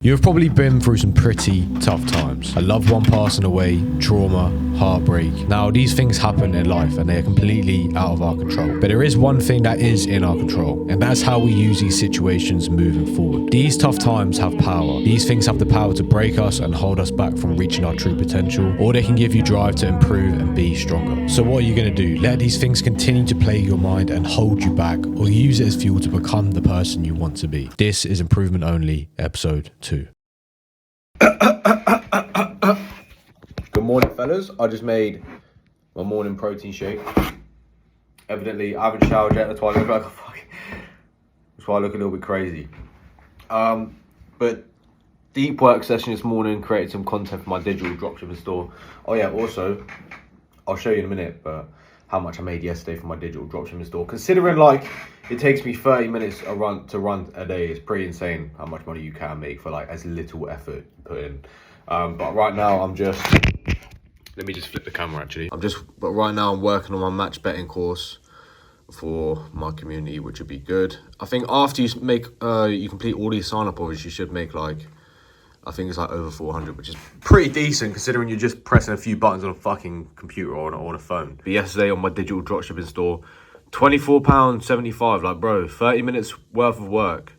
You've probably been through some pretty tough times. A loved one passing away, trauma, heartbreak. Now, these things happen in life and they are completely out of our control. But there is one thing that is in our control, and that's how we use these situations moving forward. These tough times have power. These things have the power to break us and hold us back from reaching our true potential, or they can give you drive to improve and be stronger. So what are you going to do? Let these things continue to plague your mind and hold you back, or use it as fuel to become the person you want to be? This is Improvement Only, episode 2. Good morning, fellas. I just made my morning protein shake. Evidently, I haven't showered yet. That's why I look like that's why I look a little bit crazy. But deep work session this morning. Created some content for my digital dropshipping store. Oh yeah, also, I'll show you in a minute, but how much I made yesterday for my digital dropshipping store. Considering like it takes me 30 minutes to run a day, it's pretty insane how much money you can make for like as little effort you put in. But right now I'm just, let me just flip the camera actually. But right now I'm working on my match betting course for my community, which would be good. I think after you make, you complete all these sign up offers, you should make like, I think it's like over 400, which is pretty decent considering you're just pressing a few buttons on a fucking computer or on a phone. But yesterday on my digital dropshipping store, £24.75, like bro, 30 minutes worth of work.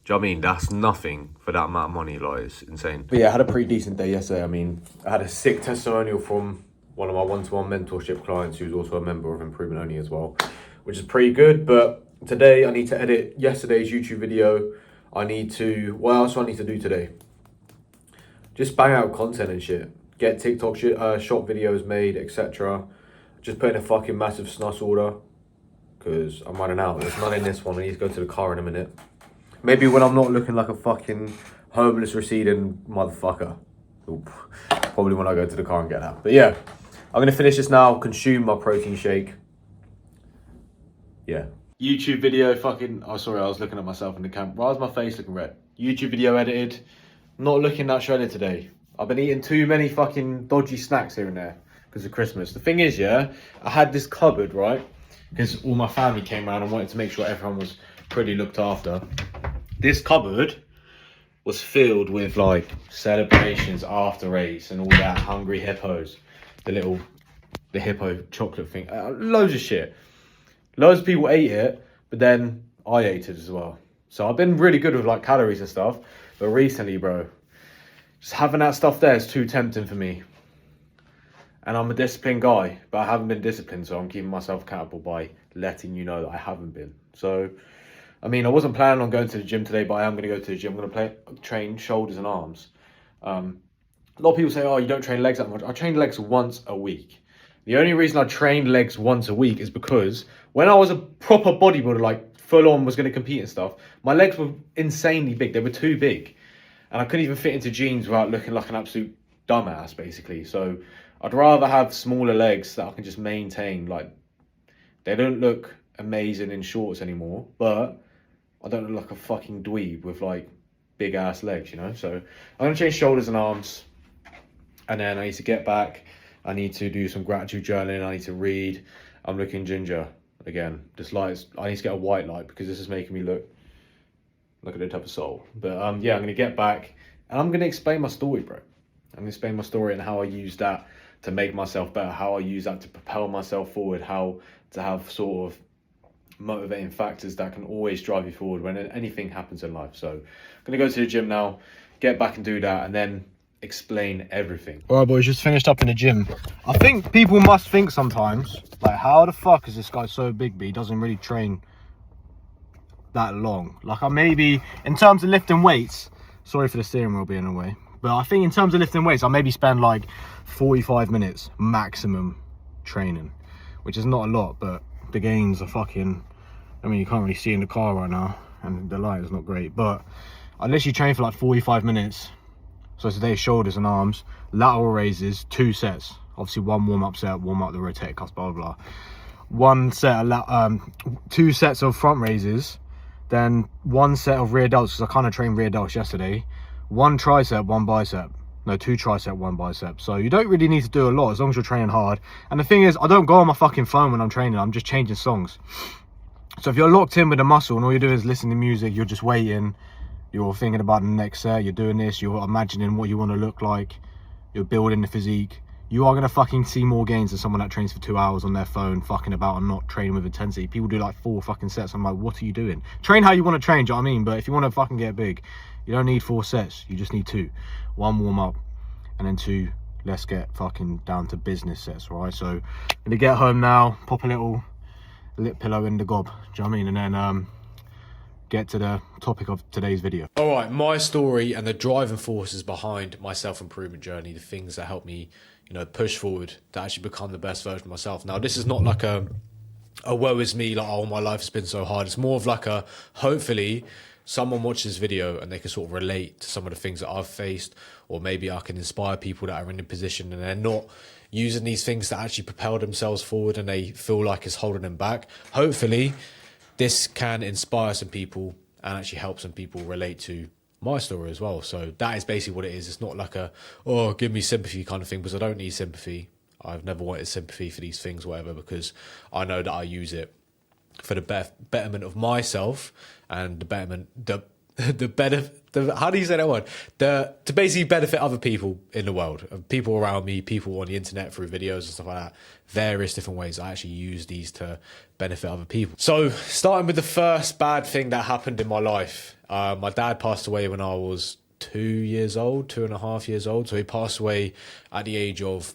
Do you know what I mean? That's nothing for that amount of money, like it's insane. But yeah, I had a pretty decent day yesterday. I mean, I had a sick testimonial from one of my one-to-one mentorship clients who's also a member of Improvement Only as well, which is pretty good. But today I need to edit yesterday's YouTube video. What else do I need to do today? Just bang out content and shit. Get TikTok short videos made, etc. Just put in a fucking massive snus order because I'm running out. There's none in this one. I need to go to the car in a minute. Maybe when I'm not looking like a fucking homeless receding motherfucker. Oop. Probably when I go to the car and get out. But yeah, I'm going to finish this now, consume my protein shake. Yeah. YouTube video fucking... Oh, sorry, I was looking at myself in the camera. Why is my face looking red? YouTube video edited. Not looking that shredded today. I've been eating too many fucking dodgy snacks here and there because of Christmas. The thing is, yeah, I had this cupboard, right? Because all my family came around and wanted to make sure everyone was pretty looked after. This cupboard was filled with like celebrations, after race and all that, hungry hippos. The hippo chocolate thing. Loads of shit. Loads of people ate it, but then I ate it as well. So I've been really good with like calories and stuff. But recently, bro, just having that stuff there is too tempting for me. And I'm a disciplined guy, but I haven't been disciplined, so I'm keeping myself accountable by letting you know that I haven't been. So, I mean, I wasn't planning on going to the gym today, but I am going to go to the gym. I'm going to train shoulders and arms. A lot of people say, oh, you don't train legs that much. I train legs once a week. The only reason I trained legs once a week is because when I was a proper bodybuilder, like full on was going to compete and stuff, my legs were insanely big. They were too big. And I couldn't even fit into jeans without looking like an absolute dumbass, basically. So I'd rather have smaller legs that I can just maintain. Like, they don't look amazing in shorts anymore, but I don't look like a fucking dweeb with like big ass legs, you know? So I'm going to change shoulders and arms. And then I need to get back. I need to do some gratitude journaling. I need to read. I'm looking ginger again. This light, I need to get a white light because this is making me look like a type of soul. But yeah, I'm going to get back and I'm going to explain my story, bro. I'm going to explain my story and how I use that to make myself better, how I use that to propel myself forward, how to have sort of motivating factors that can always drive you forward when anything happens in life. So I'm going to go to the gym now, get back and do that, and then explain everything. All right, boys, just finished up in the gym. I think people must think sometimes, like, how the fuck is this guy so big, but he doesn't really train that long? Like, I maybe, in terms of lifting weights, sorry for the steering wheel being away, but I think in terms of lifting weights, I maybe spend like 45 minutes maximum training, which is not a lot, but the gains are fucking, I mean, you can't really see in the car right now, and the light is not great, but I literally train for like 45 minutes. So today's shoulders and arms, lateral raises, 2 sets. Obviously one warm-up set, warm up the rotator cuffs, blah, blah, blah. 2 sets of front raises, then 1 set of rear delts, because I kind of trained rear delts yesterday. 1 tricep, 1 bicep. No, 2 tricep, 1 bicep. So you don't really need to do a lot as long as you're training hard. And the thing is, I don't go on my fucking phone when I'm training. I'm just changing songs. So if you're locked in with a muscle and all you do is listen to music, you're just waiting, You're thinking about the next set, you're doing this, you're imagining what you want to look like, you're building the physique. You are going to fucking see more gains than someone that trains for 2 hours on their phone fucking about and not training with intensity. People do like 4 fucking sets. I'm like, what are you doing? Train how you want to train, do you know what I mean? But if you want to fucking get big, you don't need 4 sets. You just need 2. 1 warm up and then 2, let's get fucking down to business sets, right? So I'm gonna get home now, pop a little lip pillow in the gob, do you know what I mean? And then get to the topic of today's video. All right, my story and the driving forces behind my self-improvement journey, the things that help me, you know, push forward to actually become the best version of myself. Now, this is not like a woe is me, like, oh, my life has been so hard. It's more of like a, hopefully someone watches this video and they can sort of relate to some of the things that I've faced, or maybe I can inspire people that are in a position and they're not using these things to actually propel themselves forward and they feel like it's holding them back. Hopefully this can inspire some people and actually help some people relate to my story as well. So that is basically what it is. It's not like a, oh, give me sympathy kind of thing, because I don't need sympathy. I've never wanted sympathy for these things, whatever, because I know that I use it for the betterment of myself and the betterment, how do you say that word? To basically benefit other people in the world, people around me, people on the internet through videos and stuff like that. Various different ways I actually use these to benefit other people. So starting with the first bad thing that happened in my life. My dad passed away when I was 2 years old, 2.5 years old. So he passed away at the age of,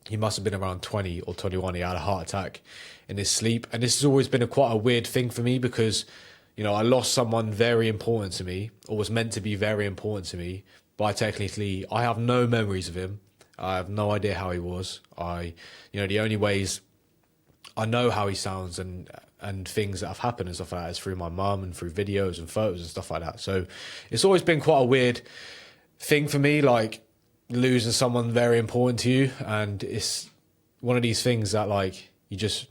he must have been around 20 or 21. He had a heart attack in his sleep. And this has always been quite a weird thing for me because, you know, I lost someone very important to me, or was meant to be very important to me, but technically I have no memories of him. I have no idea how he was. You know, the only ways I know how he sounds and things that have happened and stuff like that is through my mum and through videos and photos and stuff like that. So it's always been quite a weird thing for me, like losing someone very important to you. And it's one of these things that, like, you just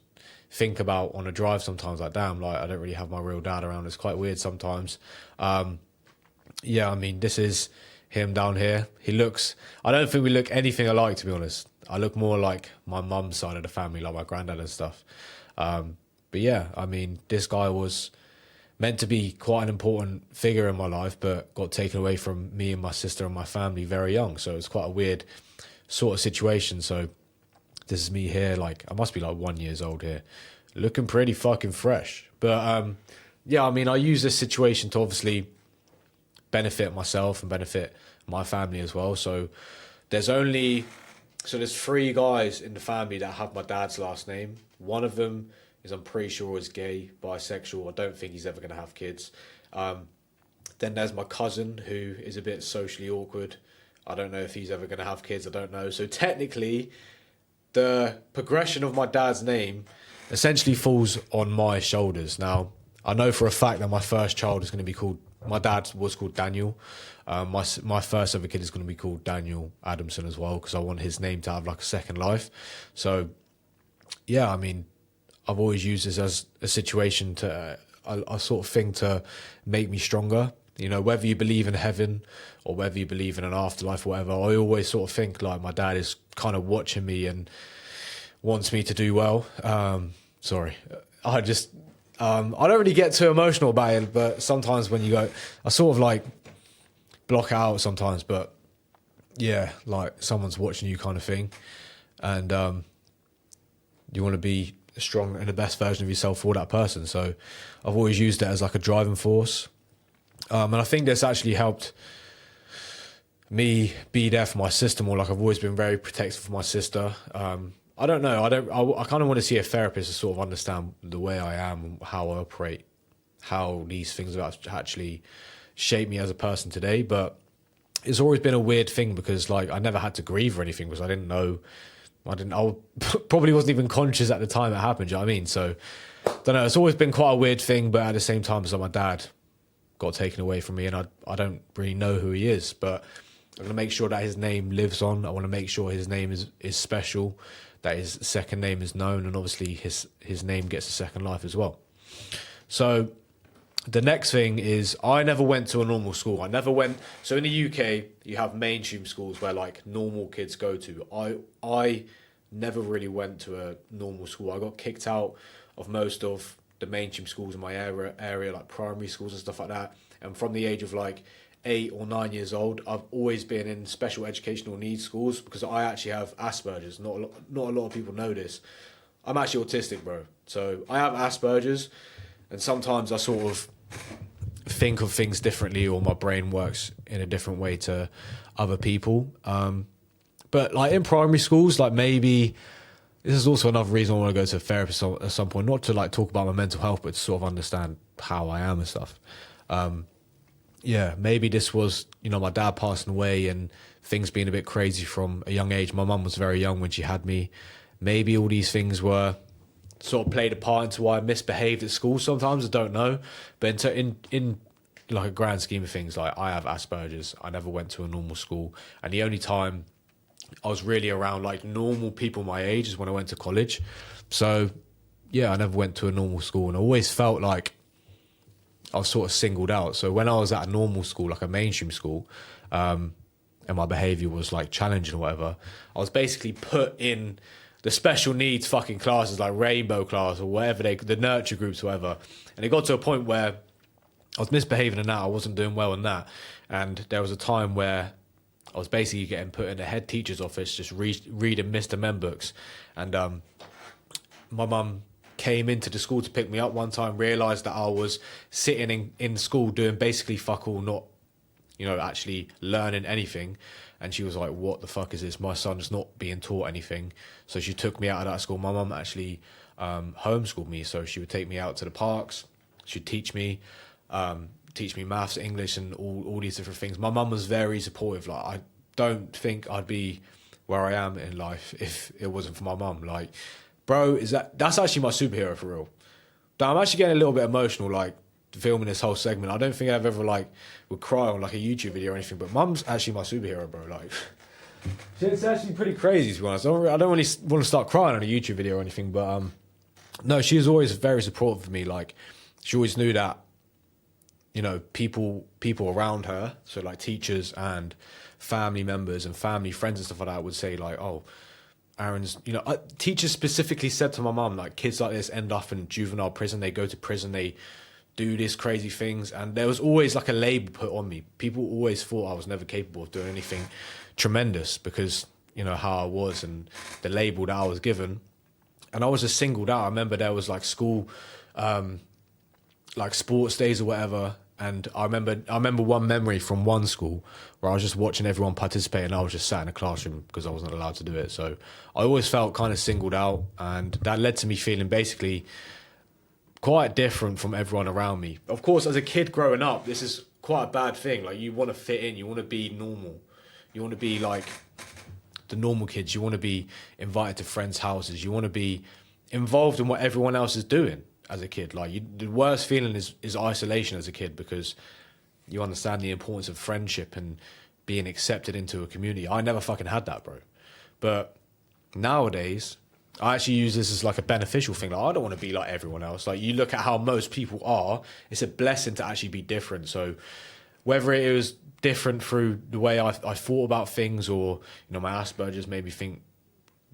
think about on a drive sometimes, like, damn, like, I don't really have my real dad around. It's quite weird sometimes. Yeah, I mean, this is him down here. He looks, I don't think we look anything alike, to be honest. I look more like my mum's side of the family, like my granddad and stuff. But yeah, I mean, this guy was meant to be quite an important figure in my life, but got taken away from me and my sister and my family very young. So it's quite a weird sort of situation. So this is me here, like, I must be like 1 year old here, looking pretty fucking fresh. But yeah, I mean, I use this situation to obviously benefit myself and benefit my family as well. So there's 3 guys in the family that have my dad's last name. One of them is, I'm pretty sure, is gay, bisexual. I don't think he's ever going to have kids. Then there's my cousin, who is a bit socially awkward. I don't know if he's ever going to have kids. I don't know. So technically, the progression of my dad's name essentially falls on my shoulders. Now, I know for a fact that my first child is going to be called, my dad was called Daniel. My first ever kid is going to be called Daniel Adamson as well, because I want his name to have like a second life. So yeah, I mean, I've always used this as a situation to, a sort of thing to make me stronger. You know, whether you believe in heaven or whether you believe in an afterlife or whatever, I always sort of think like my dad is kind of watching me and wants me to do well. Sorry, I don't really get too emotional about it, but sometimes when you go, I sort of like block out sometimes, but yeah, like someone's watching you kind of thing. And you want to be strong and the best version of yourself for that person. So I've always used it as like a driving force. And I think this actually helped me be there for my sister more. Like, I've always been very protective of my sister. I don't know. I kind of want to see a therapist to sort of understand the way I am, how I operate, how these things have actually shaped me as a person today. But it's always been a weird thing because, like, I never had to grieve or anything because I didn't know. I probably wasn't even conscious at the time it happened. Do you know what I mean? So, don't know. It's always been quite a weird thing, but at the same time, it's like my dad got taken away from me, and I don't really know who he is, but I'm going to make sure that his name lives on. I want to make sure his name is special, that his second name is known, and obviously his name gets a second life as well. So the next thing is, I never went to a normal school. So in the UK, you have mainstream schools where like normal kids go to. I never really went to a normal school. I got kicked out of most of the mainstream schools in my area, like primary schools and stuff like that. And from the age of like 8 or 9 years old, I've always been in special educational needs schools because I actually have Asperger's. Not a lot of people know this. I'm actually autistic, bro. So I have Asperger's, and sometimes I sort of think of things differently, or my brain works in a different way to other people. But like in primary schools, like maybe this is also another reason I want to go to a therapist at some point, not to like talk about my mental health, but to sort of understand how I am and stuff. Yeah, maybe this was, you know, my dad passing away and things being a bit crazy from a young age. My mum was very young when she had me. Maybe all these things were sort of played a part into why I misbehaved at school sometimes. I don't know. But in like a grand scheme of things, like I have Asperger's. I never went to a normal school. And the only time I was really around like normal people my age is when I went to college. So yeah, I never went to a normal school, and I always felt like I was sort of singled out. So when I was at a normal school, like a mainstream school, and my behaviour was like challenging or whatever, I was basically put in the special needs fucking classes, like rainbow class or whatever, the nurture groups, whatever. And it got to a point where I was misbehaving in that, I wasn't doing well in that. And there was a time where I was basically getting put in the head teacher's office, just reading Mr. Men books. And my mum came into the school to pick me up one time, realised that I was sitting in school doing basically fuck all, not, you know, actually learning anything. And she was like, what the fuck is this? My son's not being taught anything. So she took me out of that school. My mum actually homeschooled me. So she would take me out to the parks. She'd teach me maths, English, and all these different things. My mum was very supportive. Like, I don't think I'd be where I am in life if it wasn't for my mum. Like, bro, that's actually my superhero for real. I'm actually getting a little bit emotional, like, filming this whole segment. I don't think I've ever like would cry on like a YouTube video or anything, but mum's actually my superhero, bro. Like, it's actually pretty crazy, to be honest. I don't really want to start crying on a YouTube video or anything, but no, she was always very supportive of me. Like, she always knew that, you know, people around her, so like teachers and family members and family friends and stuff like that, would say like, oh, Aaron's, you know, teachers specifically said to my mum, like, kids like this end up in juvenile prison, they go to prison, they do these crazy things. And there was always like a label put on me. People always thought I was never capable of doing anything tremendous because, you know, how I was and the label that I was given. And I was just singled out. I remember there was like school, like sports days or whatever. And I remember one memory from one school where I was just watching everyone participate, and I was just sat in a classroom because I wasn't allowed to do it. So I always felt kind of singled out, and that led to me feeling basically quite different from everyone around me. Of course, as a kid growing up, this is quite a bad thing. Like, you want to fit in, you want to be normal, you want to be like the normal kids, you want to be invited to friends' houses, you want to be involved in what everyone else is doing as a kid. Like, the worst feeling is isolation as a kid, because you understand the importance of friendship and being accepted into a community. I never fucking had that, bro. But nowadays, I actually use this as like a beneficial thing. Like, I don't want to be like everyone else. Like, you look at how most people are, it's a blessing to actually be different. So whether it was different through the way I thought about things, or, you know, my Asperger's made me think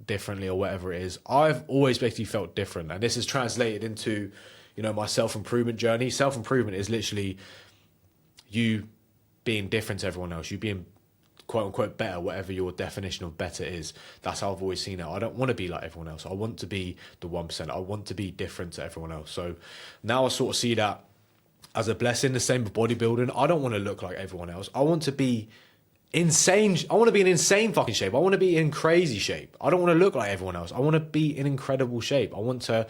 differently or whatever it is, I've always basically felt different. And this is translated into, you know, my self-improvement journey. Self-improvement is literally you being different to everyone else, you being quote unquote better, whatever your definition of better is. That's how I've always seen it. I don't want to be like everyone else. I want to be the 1%. I want to be different to everyone else. So now I sort of see that as a blessing. The same with bodybuilding. I don't want to look like everyone else. I want to be insane. I want to be in insane fucking shape. I want to be in crazy shape. I don't want to look like everyone else. I want to be in incredible shape. I want to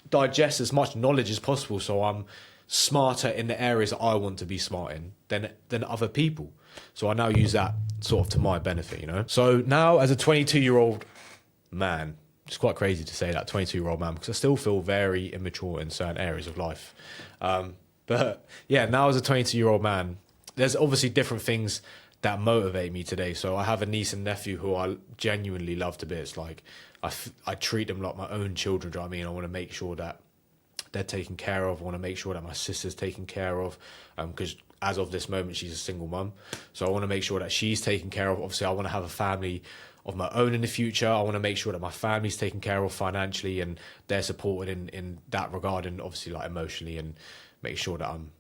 digest as much knowledge as possible, so I'm smarter in the areas that I want to be smart in than other people. So I now use that sort of to my benefit, you know? So now, as a 22-year-old man, it's quite crazy to say that, 22-year-old man, because I still feel very immature in certain areas of life. But yeah, now as a 22-year-old man, there's obviously different things that motivate me today. So I have a niece and nephew who I genuinely love to bits. Like, I treat them like my own children, do you know what I mean? I want to make sure that they're taken care of. I want to make sure that my sister's taken care of, because as of this moment, she's a single mum. So I want to make sure that she's taken care of. Obviously, I want to have a family of my own in the future. I want to make sure that my family's taken care of financially, and they're supported in that regard, and obviously like emotionally, and make sure that I'm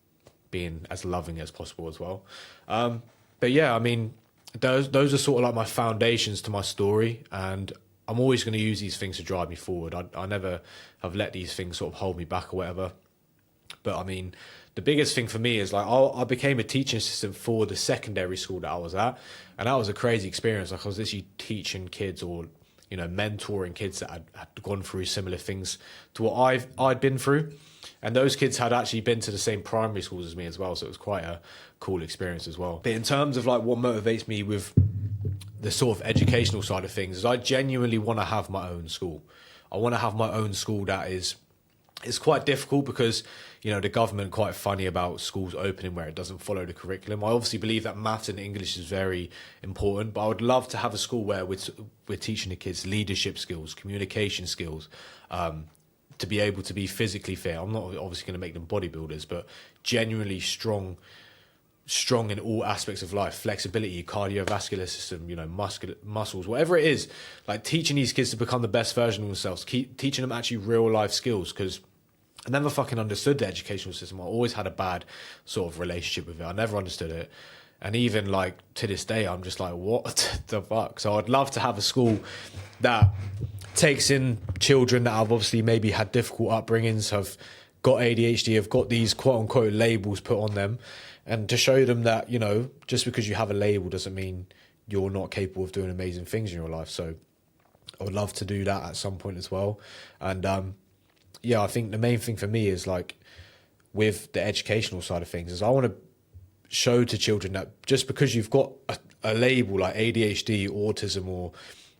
being as loving as possible as well. But yeah, I mean, those are sort of like my foundations to my story, and I'm always going to use these things to drive me forward. I never have let these things sort of hold me back or whatever. But I mean, the biggest thing for me is like I became a teaching assistant for the secondary school that I was at, and that was a crazy experience. Like I was literally teaching kids, or you know, mentoring kids that had gone through similar things to what I'd been through, and those kids had actually been to the same primary schools as me as well. So it was quite a cool experience as well. But in terms of like what motivates me with the sort of educational side of things, is I genuinely want to have my own school. I want to have my own school that is. It's quite difficult because, you know, the government quite funny about schools opening where it doesn't follow the curriculum. I obviously believe that maths and English is very important, but I would love to have a school where we're teaching the kids leadership skills, communication skills, to be able to be physically fit. I'm not obviously going to make them bodybuilders, but genuinely strong in all aspects of life, flexibility, cardiovascular system, you know, muscles, whatever it is, like teaching these kids to become the best version of themselves, teaching them actually real life skills, because I never fucking understood the educational system. I always had a bad sort of relationship with it. I never understood it. And even like to this day, I'm just like, what the fuck? So I'd love to have a school that takes in children that have obviously maybe had difficult upbringings, have got ADHD, have got these quote unquote labels put on them, and to show them that, you know, just because you have a label doesn't mean you're not capable of doing amazing things in your life. So I would love to do that at some point as well. And yeah, I think the main thing for me is like with the educational side of things is I want to show to children that just because you've got a label like ADHD, autism, or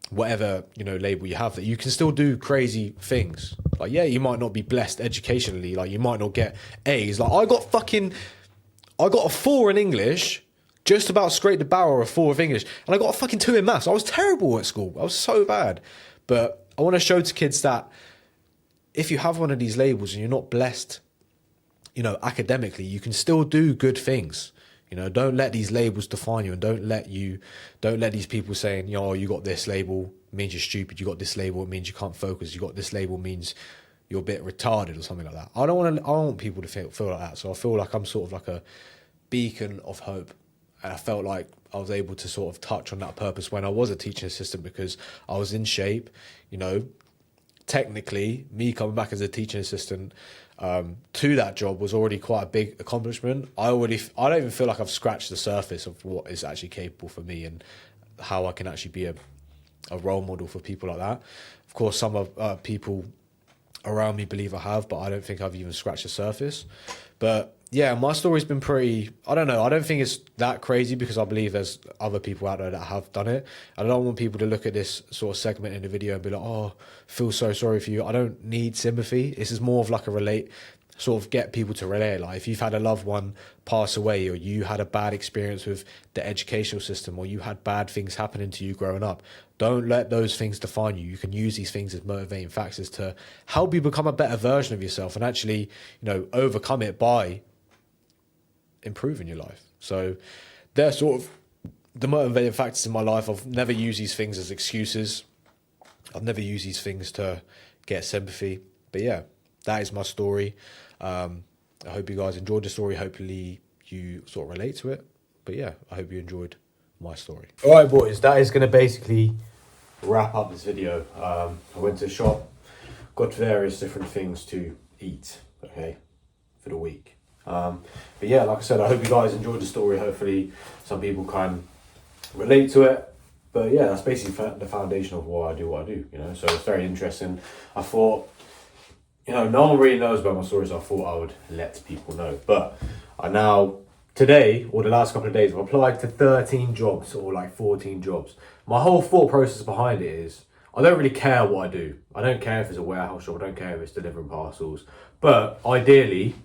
whatever, you know, label you have, that you can still do crazy things. Like, yeah, you might not be blessed educationally, like you might not get A's. Like I got a 4 in English, just about scraped the barrel of a 4 of English, and I got a fucking 2 in maths. I was terrible at school. I was so bad. But I want to show to kids that if you have one of these labels and you're not blessed, you know, academically, you can still do good things. You know, don't let these labels define you, and don't let these people saying, you know, you got this label means you're stupid. You got this label, it means you can't focus. You got this label means you're a bit retarded or something like that. I don't want people to feel like that. So I feel like I'm sort of like a beacon of hope. And I felt like I was able to sort of touch on that purpose when I was a teaching assistant, because I was in shape. You know, technically, me coming back as a teaching assistant to that job was already quite a big accomplishment. I don't even feel like I've scratched the surface of what is actually capable for me and how I can actually be a role model for people like that. Of course, some of people around me believe I have, but I don't think I've even scratched the surface. But yeah, my story's been pretty, I don't know, I don't think it's that crazy, because I believe there's other people out there that have done it. I don't want people to look at this sort of segment in the video and be like, oh, feel so sorry for you. I don't need sympathy. This is more of like sort of get people to relate. Like if you've had a loved one pass away, or you had a bad experience with the educational system, or you had bad things happening to you growing up, don't let those things define you. You can use these things as motivating factors to help you become a better version of yourself, and actually, you know, overcome it by improving your life. So they're sort of the motivating factors in my life. I've never used these things as excuses. I've never used these things to get sympathy. But yeah, that is my story. I hope you guys enjoyed the story. Hopefully you sort of relate to it. But yeah, I hope you enjoyed my story. All right, boys, that is going to basically wrap up this video. I went to the shop, got various different things to eat, okay, for the week. But yeah, like I said, I hope you guys enjoyed the story. Hopefully some people can relate to it. But yeah, that's basically the foundation of why I do what I do, you know. So it's very interesting. I thought, you know, no one really knows about my story, so I thought I would let people know. But I now, today, or the last couple of days, I've applied to 13 jobs, or like 14 jobs. My whole thought process behind it is, I don't really care what I do. I don't care if it's a warehouse job, I don't care if it's delivering parcels. But ideally,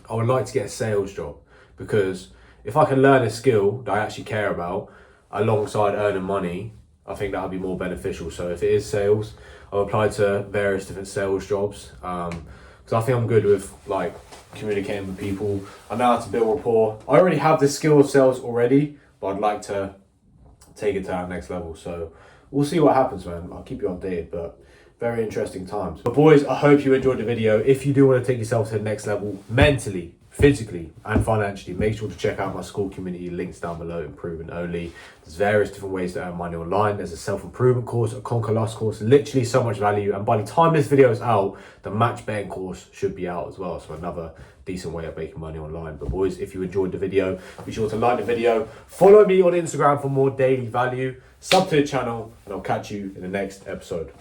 I would like to get a sales job, because if I can learn a skill that I actually care about alongside earning money, I think that would be more beneficial. So if it is sales, I've applied to various different sales jobs, because I think I'm good with like communicating with people. I know how to build rapport. I already have the skill of sales already, but I'd like to take it to that next level. So we'll see what happens, man. I'll keep you updated, but very interesting times. But boys, I hope you enjoyed the video. If you do want to take yourself to the next level mentally, physically and financially, make sure to check out my Skool community, links down below, improvement only. There's various different ways to earn money online. There's a self-improvement course, a Conquer Lust course, literally so much value. And by the time this video is out, the match betting course should be out as well. So another decent way of making money online. But boys, if you enjoyed the video, be sure to like the video, follow me on Instagram for more daily value, sub to the channel, and I'll catch you in the next episode.